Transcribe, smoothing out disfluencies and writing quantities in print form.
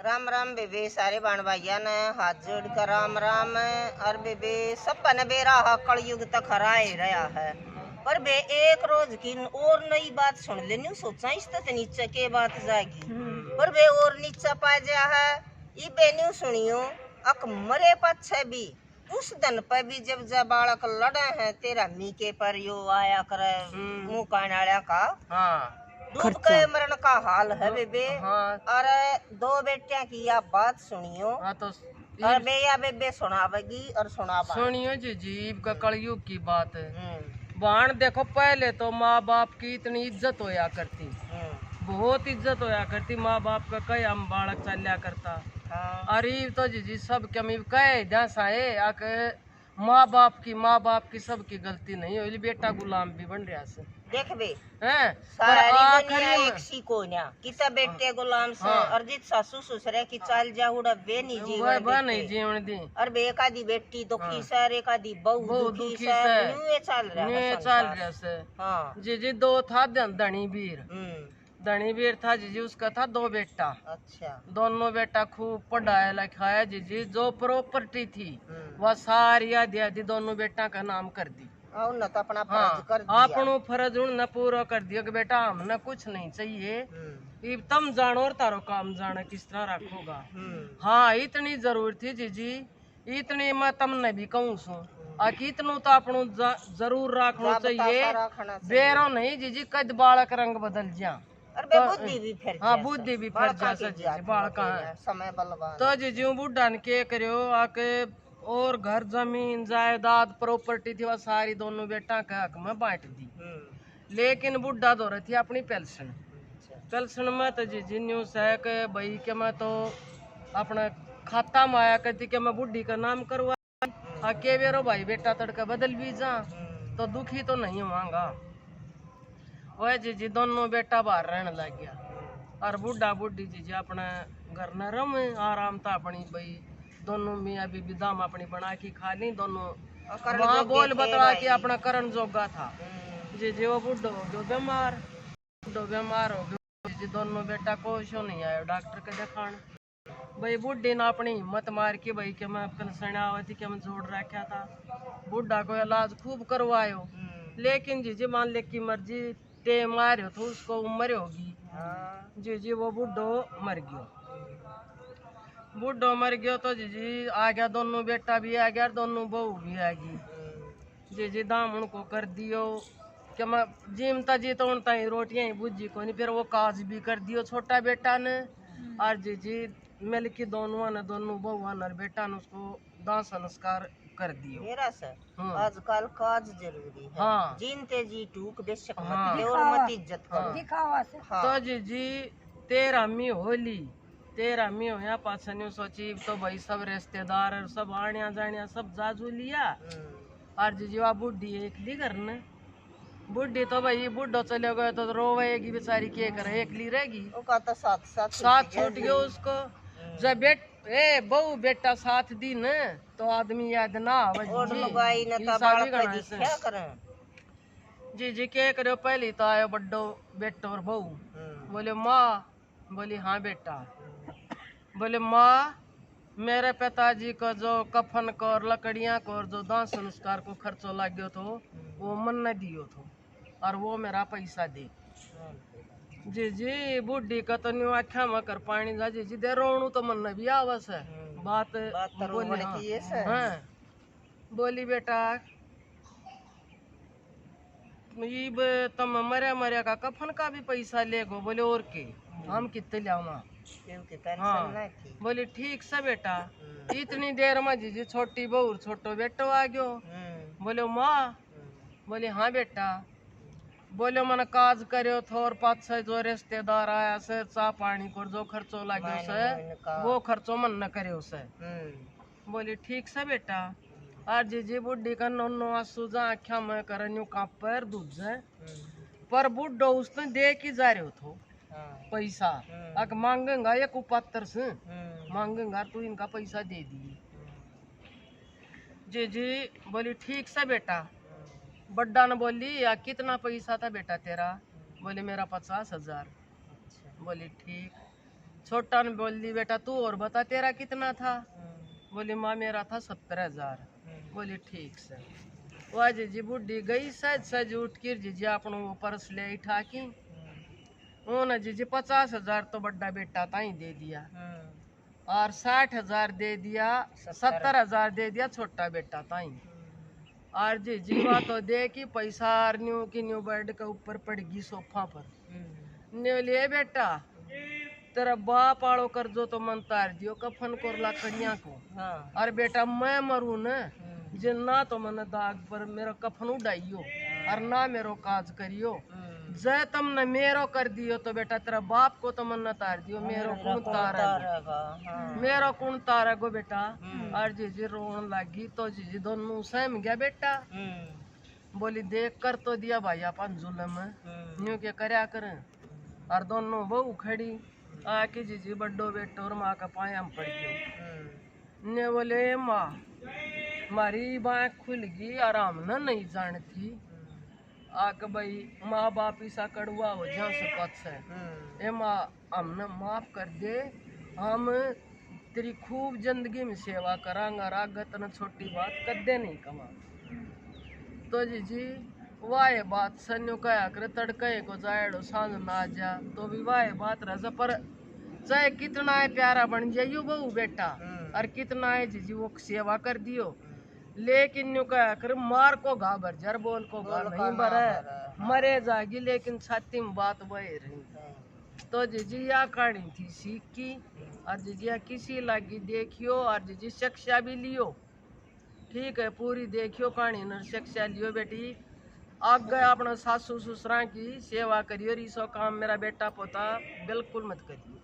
राम राम बेबे सारे बाण भाइया ने हाथ जोड़ कर राम राम। और बेबे सब पन बेरा कलयुग तक हराए रहा है। पर बे एक रोज की और नई बात सुन लेनी सोचा इस तक नीचे के बात जाएगी। पर बे और नीचा पा जा है ये बेन्यू सुनियो अक मरे पछे भी उस दिन पे भी जब बालक लड़े हैं तेरा मी के पर यो आया करे मुंह कानाड़ा का डूब गए मरण का हाल है बेबे। हाँ। और दो बेटियां की आप बात सुनियो। हाँ तो और बेया बेबे सुनावेगी और सुनावा सुनियो जी जीव का कलयुग की बात है। बाण देखो पहले तो माँ बाप की इतनी इज्जत होया करती, बहुत इज्जत होया करती। माँ बाप का कई हम बालक चलिया करता। अरे तो जी सब कमी कहे जैसा है आके माँ बाप की सबकी गलती नहीं हुई, बेटा गुलाम भी बन रहा से देख बे हैं। सारी दुनिया एक सी को न्या किता बेटे गुलाम से अर्जित सासू ससुरे की चाल जाहुड़ा वे नहीं जीवन दी। और बे एकादी बेटी दुखी सर एकादी बहू दुखी सर न्यू चल रहा से। हाँ जी दो था धनी वीर था जी उसका था दो बेटा। अच्छा दोनों बेटा खूब पढ़ाया लिखाया जी जो प्रॉपर्टी थी वह सारी आधी आधी दोनों बेटा का नाम कर दी। तो अपना फर्ज कर दिया। अपनो फर्ज उन पूरा कर दिया कि बेटा हमने कुछ नहीं चाहिए तुम जानो और तारो काम जाने किस तरह रखोगा। हाँ इतनी जरूर थी जी इतनी मैं तुमने भी कहूँ सू इतनू तो अपनों जरूर रखना चाहिए। बेरो नहीं जी कद बालक रंग बदल जा बुद्धि भी फिर बुद्धि भी फिर जा बालका समय बलवान तो जी बुढ़ा ने के करो आके और घर जमीन जायदाद प्रॉपर्टी थी वह सारी दोनों बेटा के हक में बांट दी। लेकिन बुढ़ा दो रही थी अपनी पेंशन में तो जी न्यूज है कि भाई के मैं तो अपना खाता में आया करती कि मैं बुढ़ी का नाम करवा के बेरो भाई बेटा तड़का बदल भी जा तो दुखी तो नहीं होगा। वह जी दोनों बेटा बाहर रहने लग गया और बुढ़ा बुढ़ी जी अपने घर न रम आराम था अपनी भाई दोनों मियाँ बीबी दाम अपनी बना के खा ली दोनों वहाँ बोल बतला के अपना करण जोगा था जी वो बुढ़ो हो गयो बीमार हो गयो जी दोनों बेटा कुछ नहीं आयो डॉक्टर के दिखाने। भाई बुढ़ी ने अपनी हिम्मत मार के भाई के मैं थी कि मैं जोड़ रखा था बुढ़ा को इलाज खूब करवायो। लेकिन जी मान ले की मर्जी ते मारो तो उसको उम्र होगी जी वो बुढ़ो मर गयो तो जी आ गया दोनों बेटा भी आ गया दोनों बहू भी आ गई जी दाम उनको कर दियो कि मैं जीमता जी तो उनता ही रोटियां ही बुझी को नहीं फिर वो काज भी कर दियो छोटा बेटा ने। और जी मिल के दोनों बहू ने बेटा ने उसको दाह संस्कार कर दियो। मेरा सर आजकल काज जरूरी है। हाँ जीनते जी टूक बेशक मत इज्जत करो। तो जी 13वीं होली 13वीं होया पाछा न्यू सोची तो भाई सब रिश्तेदार सब आनिया जानिया सब जाजू लिया। और जी वह बुढ़ी एकली करने बुढ़ी तो भाई बुढ़ो चले गए तो रोवेगी बेचारी के करे एकली रहेगी साथ छूट गयो उसको। जब बहू बेटा साथ दी न तो आदमी याद ना जी के करो पहली तो आयो बड्डो बेटो और बहू बोले माँ बोली हाँ बेटा बोले माँ मेरे पिताजी को जो कफन को और लकड़ियाँ को और जो दाह संस्कार को खर्चो लग गयो तो वो मन न दियो तो और वो मेरा पैसा दे। जी बुढ़ी का तो न्यू आख्या में कर पानी जा जी दे रोणू तो मन भी आवस है बात बोली। हाँ बोली बेटा तुम मरे का कफन का भी पैसा ले गो बोले और के हम कितने लावा। हाँ बोली ठीक से बेटा इतनी देर में जी छोटी बहू छोटो बेटो आ गयो बोले माँ बोले हाँ बेटा बोले मन काज करो थो और 5-6 जो रिश्तेदार आया से चा पानी को जो खर्चो लाग्यो से वो खर्चो मन न करो से। बोली ठीक से बेटा। और जी बुढ़ी का नोनो आंसू जा आख्या में करन्यू का पैर दूध पर बुढ़ो उसने दे की जा रहे थो पैसा अक मांगेगा एक उपात्र से मांगेगा तू इनका पैसा दे दी। जी बोली ठीक से बेटा। बड्डा ने बोली या कितना पैसा था बेटा तेरा बोले मेरा 50,000। बोली ठीक छोटा ने बोल दी बेटा तू और बता तेरा कितना था। बोली माँ मेरा था 70,000। बोली ठीक से। वह जी बुढ़ी गई सज सज उठ कर जी अपनों वो पर्स ले उठा की उन्होंने जी 50,000 तो बड़ा बेटा ताई दे दिया और 60,000 दे दिया, 70,000 दे दिया छोटा बेटा ताई। और जी बात तो दे की पैसा न्यू की न्यू बेड के ऊपर पड़ गई सोफा पर। न्यू लिए बेटा तेरा बाप आड़ो कर जो तो मन तार दियो कफन को लकड़िया को। और बेटा मैं मरू न जिन्ना तो मन दाग पर मेरा कफन उड़ाइयो और ना मेरो काज करियो। जय तुमने मेरो कर दियो तो बेटा तेरा बाप को तो मन न तार दियो मेरो कौन तारेगा, मेरो कौन तारेगो बेटा। और जी रोन लगी तो जी दोनों सहम गया बेटा। बोली देख कर तो दिया भाई अपन जुलम न्यू के करया कर। और दोनों बहू खड़ी आके जी बड्डो बेटो और माँ का पाया में पड़ गयो। ने बोले माँ मारी बाँ खुल गई आराम न नहीं जानती आके भाई माँ बाप ऐसा कड़वा हो जा सकत से ए माँ हमने माफ कर दे हम तेरी खूब जिंदगी में सेवा करांगा रागत न छोटी बात कदे नहीं कमा। तो जी वाह बात सन्यो कया करे तड़के को जाएड़ो सांझ ना जा तो भी वाह बात रह पर चाहे कितना है प्यारा बन जाइयो बहू बेटा और कितना है जी वो सेवा कर दियो लेकिन न्यू कया कर मार को घा भर जर बोल को घा नहीं भरे मरे जागी लेकिन छाती में बात वही रही। तो जी या कहानी थी सीख की और जी किसी लागी देखियो और जी शिक्षा भी लियो ठीक है पूरी देखियो कहानी न शिक्षा लियो बेटी आगे अपना सासू ससुरा की सेवा करियो रिसो काम मेरा बेटा पोता बिल्कुल मत करियो।